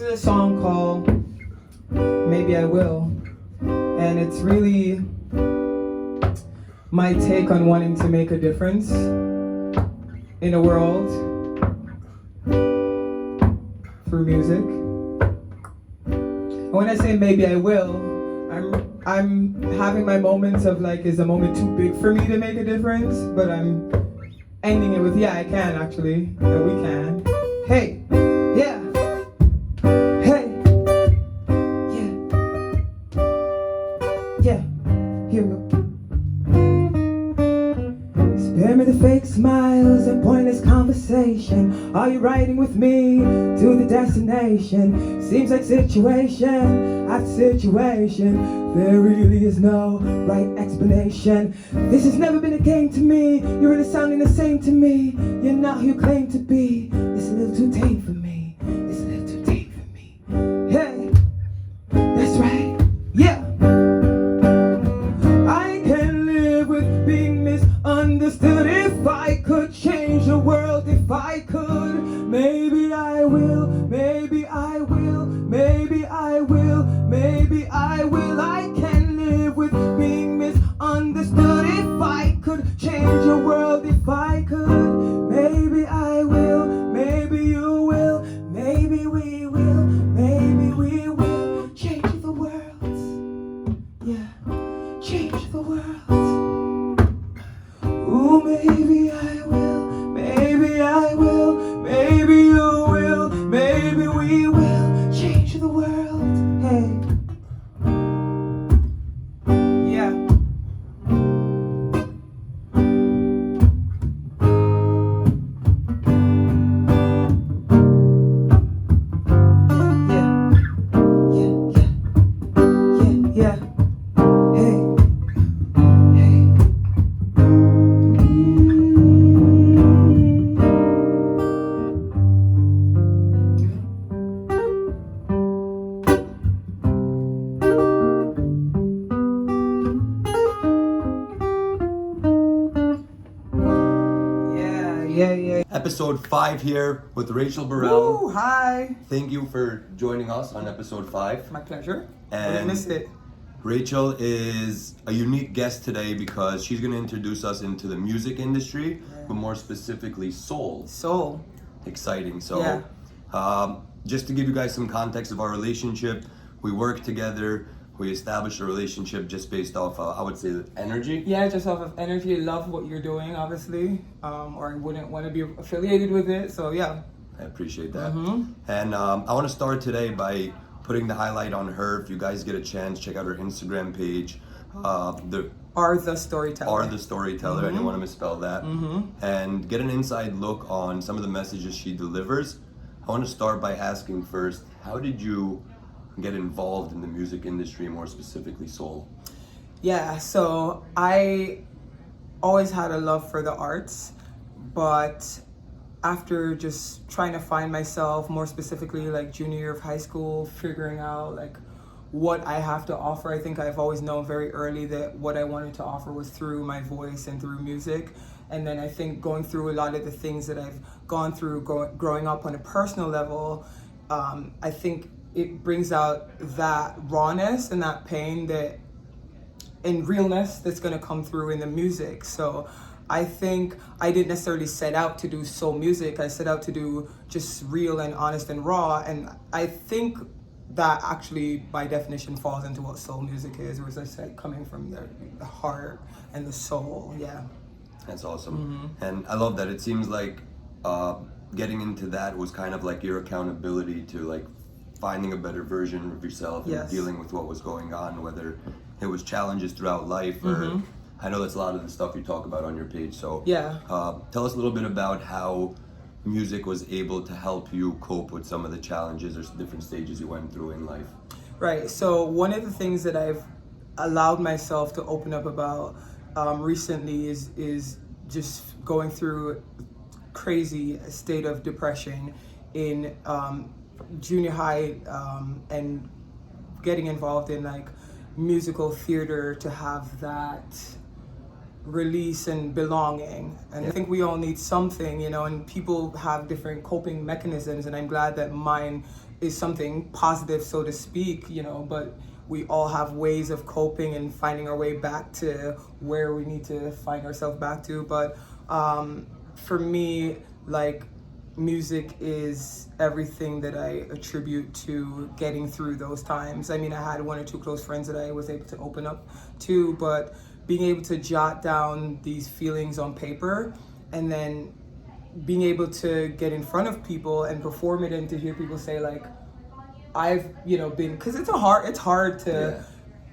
a song called Maybe I Will, and it's really my take on wanting to make a difference in the world through music. And when I say maybe I will, I'm having my moments of like, is the moment too big for me to make a difference? But I'm ending it with, yeah, I can actually, yeah, we can. Hey, yeah, hey, yeah, here we go. Spare me the fake smiles and pointless conversation. Are you riding with me to the destination? Seems like situation after situation, there really is no right explanation. This has never been a game to me. You're really sounding the same to me. You're not who you claim to be. It's a little too tame for me. It's a little too tame for me. Hey, that's right. Yeah. I can live with being misunderstood. If I could change the world, if I could, maybe I will, maybe I will, maybe I will, maybe I will. I can live with being misunderstood. If I could change the world, if I could, maybe I will, maybe you will, maybe we will, maybe we will change the world. Yeah, change the world. Ooh, maybe I will, maybe I will, maybe you will, maybe we will change the world. Hey. Yeah. Yeah. Hey. Hey. Yeah. Episode 5 here with Rachel Burrell. Ooh, hi. Thank you for joining us on episode 5. My pleasure. And I missed it. Rachel is a unique guest today because she's going to introduce us into the music industry, but more specifically soul. Soul. Exciting. So, Yeah. just to give you guys some context of our relationship, we work together. We established a relationship just based off, I would say, energy. Yeah, just off of energy. Love what you're doing, obviously, or I wouldn't want to be affiliated with it. So yeah. I appreciate that. Mm-hmm. And I want to start today by putting the highlight on her. If you guys get a chance, check out her Instagram page. The Storyteller. The Storyteller. I didn't want to misspell that. And get an inside look on some of the messages she delivers. I want to start by asking first, how did you get involved in the music industry, more specifically soul? Yeah, so I always had a love for the arts, but after just trying to find myself, more specifically like junior year of high school, figuring out like what I have to offer, I think I've always known very early that what I wanted to offer was through my voice and through music. And then I think going through a lot of the things that I've gone through growing up on a personal level, I think it brings out that rawness and that pain that and realness that's going to come through in the music. So I think I didn't necessarily set out to do soul music. I set out to do just real and honest and raw. And I think that actually by definition falls into what soul music is, where it's like coming from the heart and the soul. Yeah. That's awesome. And I love that. It seems like getting into that was kind of like your accountability to like finding a better version of yourself and dealing with what was going on, whether it was challenges throughout life or I know that's a lot of the stuff you talk about on your page. So tell us a little bit about how music was able to help you cope with some of the challenges or different stages you went through in life. Right. So one of the things that I've allowed myself to open up about recently is just going through crazy state of depression in junior high and getting involved in like musical theater to have that release and belonging. And I think we all need something, you know, and people have different coping mechanisms, and I'm glad that mine is something positive, so to speak, you know, but we all have ways of coping and finding our way back to where we need to find ourselves back to. But for me, like, music is everything that I attribute to getting through those times. I mean, I had one or two close friends that I was able to open up to, but being able to jot down these feelings on paper and then being able to get in front of people and perform it, and to hear people say, like, I've, you know, been, because it's hard to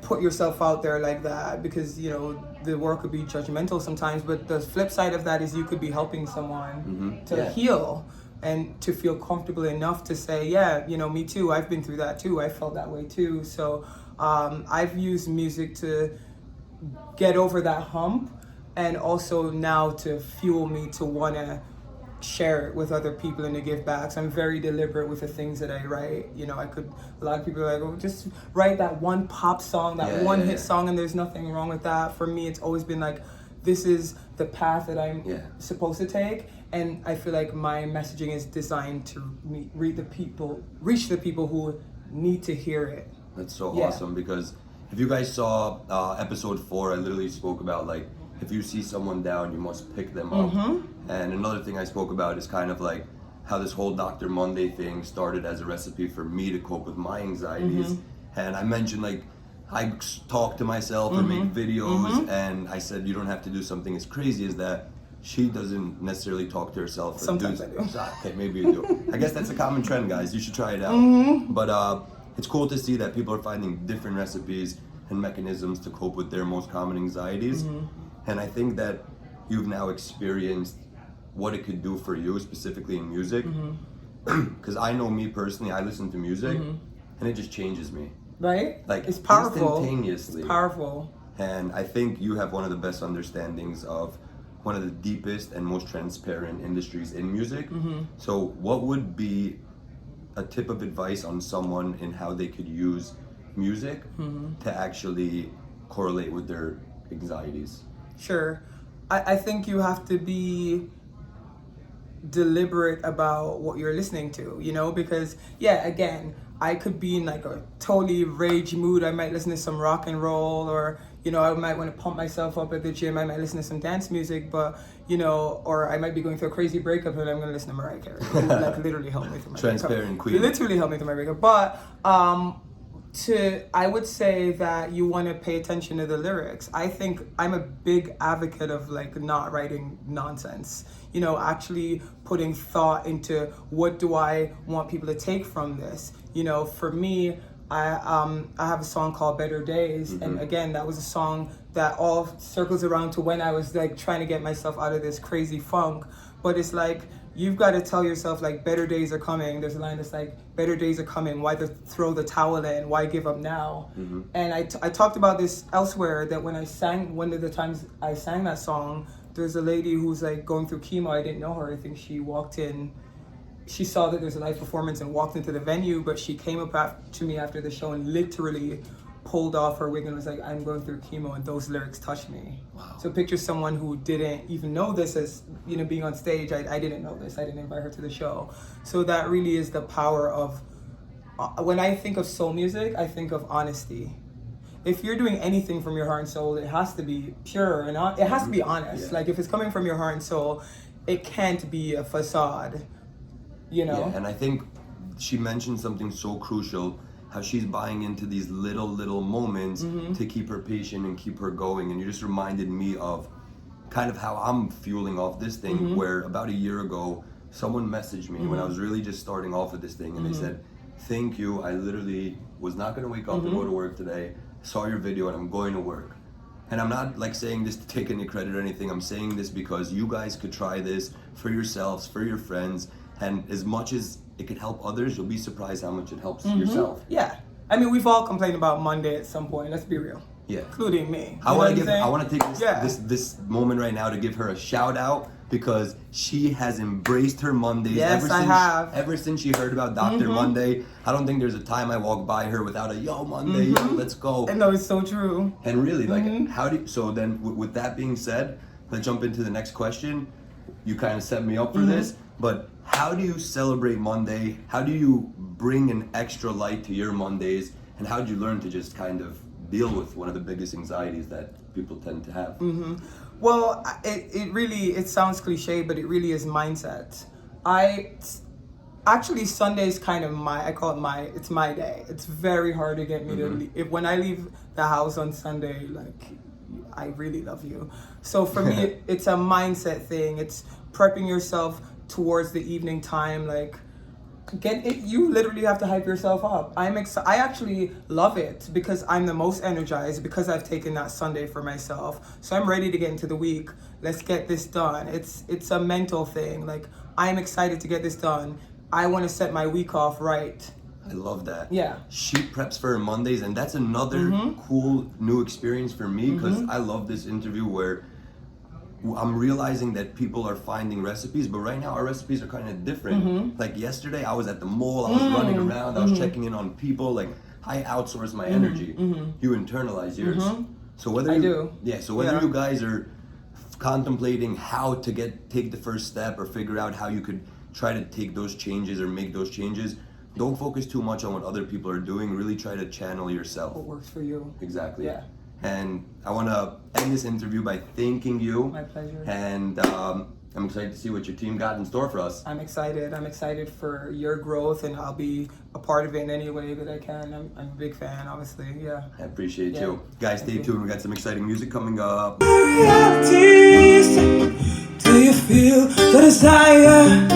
put yourself out there like that, because, you know, the work could be judgmental sometimes, but the flip side of that is you could be helping someone to heal and to feel comfortable enough to say, yeah, you know, me too, I've been through that too, I felt that way too. So I've used music to get over that hump, and also now to fuel me to want to share it with other people and to give back. So I'm very deliberate with the things that I write. You know, a lot of people are like, oh, just write that one pop song, that one hit song, and there's nothing wrong with that. For me, it's always been like, this is the path that I'm supposed to take, and I feel like my messaging is designed to reach the people who need to hear it. That's so awesome, because if you guys saw episode 4, I literally spoke about, like, if you see someone down, you must pick them up. And another thing I spoke about is kind of like how this whole Dr. Monday thing started as a recipe for me to cope with my anxieties. And I mentioned, like, I talk to myself or make videos, and I said, you don't have to do something as crazy as that. She doesn't necessarily talk to herself. Sometimes I do. Okay, maybe you do. I guess that's a common trend, guys. You should try it out. But it's cool to see that people are finding different recipes and mechanisms to cope with their most common anxieties. And I think that you've now experienced what it could do for you, specifically in music. Because I know me personally, I listen to music and it just changes me. Right? Like, it's powerful. Instantaneously. It's powerful. And I think you have one of the best understandings of one of the deepest and most transparent industries in music. So what would be a tip of advice on someone in how they could use music to actually correlate with their anxieties? Sure. I think you have to be deliberate about what you're listening to, you know, because, again, I could be in like a totally rage mood. I might listen to some rock and roll, or, you know, I might want to pump myself up at the gym. I might listen to some dance music, but, you know, or I might be going through a crazy breakup and I'm going to listen to Mariah Carey. Like, literally help me through my Transparent breakup. queen. Literally help me through my breakup. But, I would say that you want to pay attention to the lyrics. I think I'm a big advocate of, like, not writing nonsense, you know, actually putting thought into what do I want people to take from this. You know, for me, I have a song called Better Days, and again, that was a song that all circles around to when I was, like, trying to get myself out of this crazy funk. But it's like, you've got to tell yourself, like, better days are coming. There's a line that's like, better days are coming. Why throw the towel in? Why give up now? And I talked about this elsewhere, that when I sang, one of the times I sang that song, there's a lady who's, like, going through chemo. I didn't know her. I think she walked in. She saw that there's a live performance and walked into the venue, but she came up to me after the show and literally pulled off her wig and was like, I'm going through chemo, and those lyrics touched me. Wow. So picture someone who didn't even know this as, you know, being on stage. I didn't know this. I didn't invite her to the show. So that really is the power of, when I think of soul music, I think of honesty. If you're doing anything from your heart and soul, it has to be pure and it has to be honest. Like, if it's coming from your heart and soul, it can't be a facade, you know? Yeah, and I think she mentioned something so crucial, how she's buying into these little moments to keep her patient and keep her going. And you just reminded me of kind of how I'm fueling off this thing, where about a year ago, someone messaged me when I was really just starting off with this thing, and they said, thank you, I literally was not gonna wake up and go to work today, saw your video and I'm going to work. And I'm not, like, saying this to take any credit or anything. I'm saying this because you guys could try this for yourselves, for your friends, and as much as it could help others, you'll be surprised how much it helps yourself. Yeah. I mean, we've all complained about Monday at some point, let's be real. Yeah. Including me. I want to take this moment right now to give her a shout out because she has embraced her Mondays. Yes, I have. Ever since she heard about Dr. Monday, I don't think there's a time I walk by her without a yo Monday, yo, let's go. I know, it's so true. And really, like, how do you, so then with that being said, let's jump into the next question. You kind of set me up for this, but how do you celebrate Monday? How do you bring an extra light to your Mondays? And how did you learn to just kind of deal with one of the biggest anxieties that people tend to have? Well, it really, it sounds cliche, but it really is mindset. Actually, Sunday is kind of I call it it's my day. It's very hard to get me to leave. When I leave the house on Sunday, like, I really love you. So for me, it's a mindset thing. It's prepping yourself towards the evening time. Like, you literally have to hype yourself up. I actually love it because I'm the most energized because I've taken that Sunday for myself. So I'm ready to get into the week. Let's get this done. It's a mental thing. Like, I'm excited to get this done. I want to set my week off right. I love that. Yeah. She preps for her Mondays, and that's another cool new experience for me because I love this interview where I'm realizing that people are finding recipes, but right now our recipes are kind of different. Like yesterday, I was at the mall, I was running around, I was checking in on people. Like, I outsource my energy. You internalize yours. So whether you guys are contemplating how to take the first step or figure out how you could try to take those changes or make those changes, don't focus too much on what other people are doing. Really try to channel yourself. What works for you. Exactly. Yeah. And I want to end this interview by thanking you. My pleasure. And I'm excited to see what your team got in store for us. I'm excited. I'm excited for your growth, and I'll be a part of it in any way that I can. I'm a big fan, obviously. Yeah. I appreciate you. Guys, stay tuned. We got some exciting music coming up. Do you feel the desire?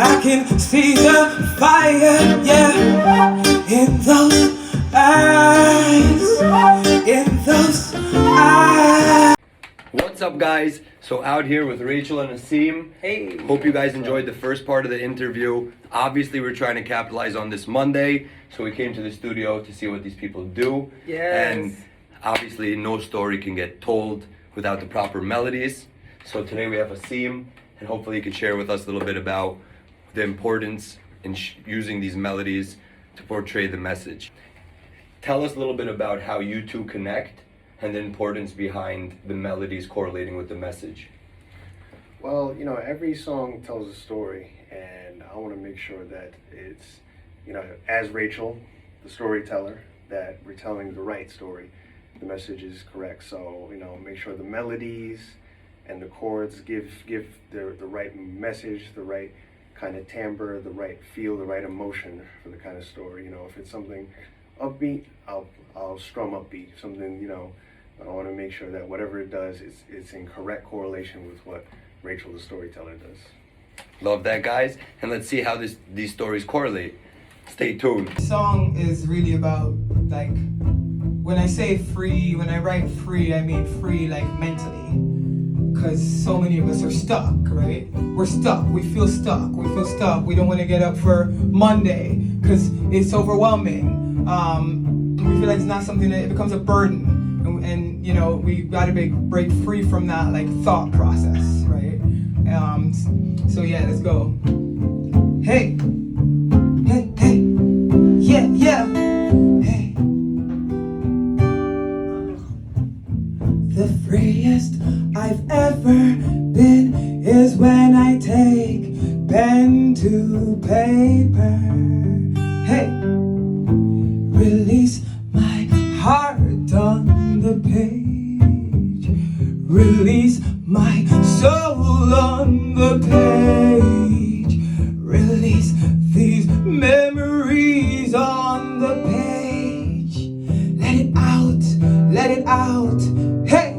I can see the fire, yeah, in those eyes, in those eyes. What's up, guys? So out here with Rachel and Asim. Hey. Hope you guys enjoyed the first part of the interview. Obviously, we're trying to capitalize on this Monday, so we came to the studio to see what these people do. Yes. And obviously, no story can get told without the proper melodies. So today we have Asim, and hopefully he can share with us a little bit about the importance in using these melodies to portray the message. Tell us a little bit about how you two connect and the importance behind the melodies correlating with the message. Well, you know, every song tells a story, and I want to make sure that it's, you know, as Rachel, the storyteller, that we're telling the right story. The message is correct. So, you know, make sure the melodies and the chords give the right message, the right kind of timbre, the right feel, the right emotion for the kind of story. You know, if it's something upbeat, I'll strum upbeat. Something, you know, I want to make sure that whatever it does, it's in correct correlation with what Rachel, the storyteller, does. Love that, guys. And let's see how these stories correlate. Stay tuned. The song is really about, like, when I say free, when I write free, I mean free, like, mentally. Because so many of us are stuck, right? We're stuck. We feel stuck. We feel stuck. We don't want to get up for Monday because it's overwhelming. We feel like it's not something that it becomes a burden. And you know, we got to break free from that, like, thought process, right? So yeah, let's go. Hey, hey, hey, yeah, yeah, hey. The freest I've ever been is when I take pen to paper. Hey, release my heart on the page, release my soul on the page, release these memories on the page. Let it out, let it out, hey.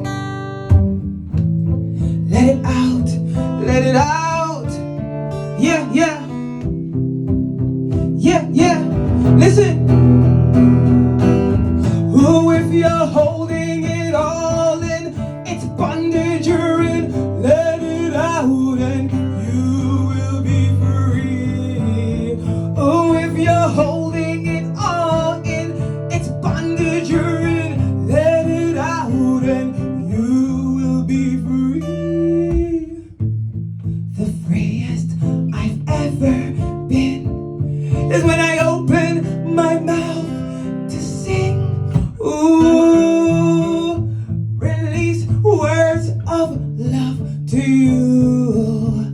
Let it out, let it out. Yeah, yeah, yeah, yeah. Listen. Oh, if you're holding it all in, it's bondage you're in. Let it out and you will be free. Oh, if you're holding it all in, it's bondage you're in. Let it out and you will be free. is when I open my mouth to sing. Ooh, release words of love to you.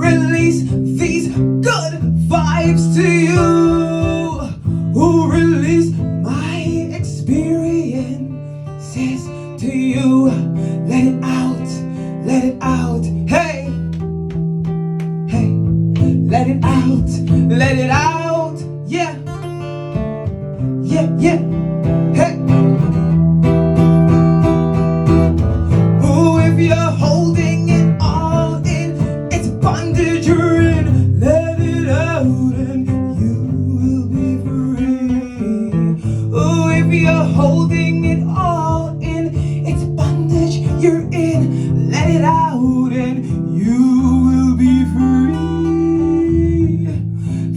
Release these good vibes to you. Ooh, release my experiences to you. Let it out, let it out. Hey, hey, let it out, let it out. Yeah, yeah, yeah. Hey. Ooh, if you're holding it all in, it's bondage you're in. Let it out and you will be free. Ooh, if you're holding it all in, it's bondage you're in. Let it out and you will be free.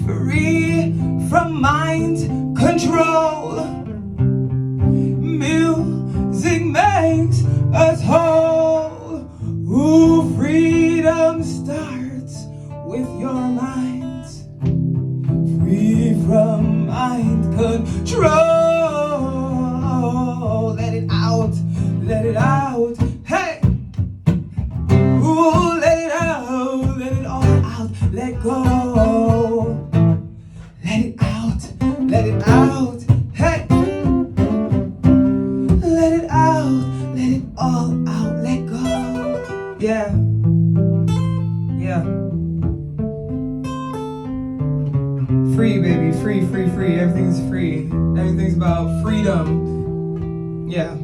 Free from mind control. Music makes us whole. Ooh, freedom starts with your mind. Free from mind control. Let it out, let it out. Hey! Ooh, let it out, let it all out. Let go. Let it out, let it out. Hey! Let it out, let it all out, let go. Yeah, yeah. Free, baby, free, free, free. Everything's free. Everything's about freedom. Yeah.